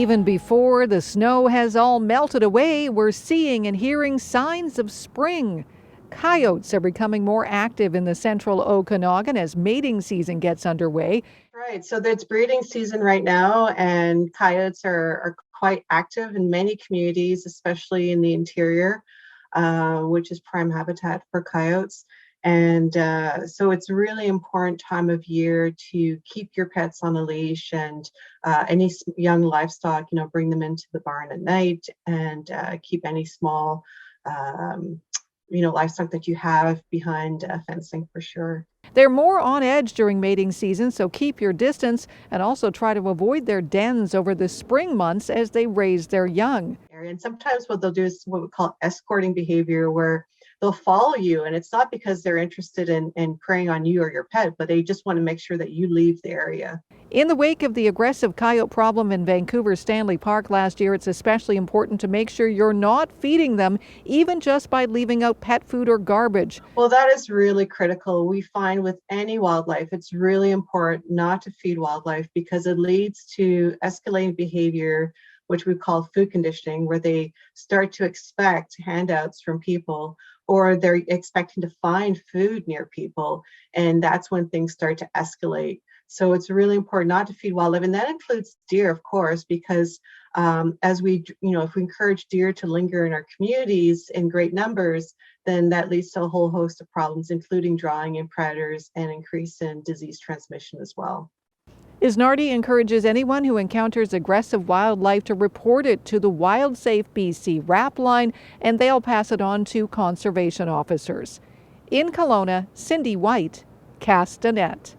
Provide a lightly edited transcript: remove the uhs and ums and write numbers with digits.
Even before the snow has all melted away, we're seeing and hearing signs of spring. Coyotes are becoming more active in the Central Okanagan as mating season gets underway. Right. So it's breeding season right now, and coyotes are quite active in many communities, especially in the interior, which is prime habitat for coyotes. And so it's a really important time of year to keep your pets on a leash and any young livestock, bring them into the barn at night and keep any small, livestock that you have behind fencing for sure. They're more on edge during mating season, so keep your distance and also try to avoid their dens over the spring months as they raise their young. And sometimes what they'll do is what we call escorting behavior, where they'll follow you. And it's not because they're interested in preying on you or your pet, but they just want to make sure that you leave the area. In the wake of the aggressive coyote problem in Vancouver's Stanley Park last year, it's especially important to make sure you're not feeding them, even just by leaving out pet food or garbage. Well, that is really critical. We find with any wildlife, it's really important not to feed wildlife because it leads to escalating behavior, which we call food conditioning, where they start to expect handouts from people or they're expecting to find food near people. And that's when things start to escalate. So it's really important not to feed wildlife. And that includes deer, of course, because if we encourage deer to linger in our communities in great numbers, then that leads to a whole host of problems, including drawing in predators and increase in disease transmission as well. Isnardi encourages anyone who encounters aggressive wildlife to report it to the WildSafe BC RAP line, and they'll pass it on to conservation officers. In Kelowna, Cindy White, Castanet.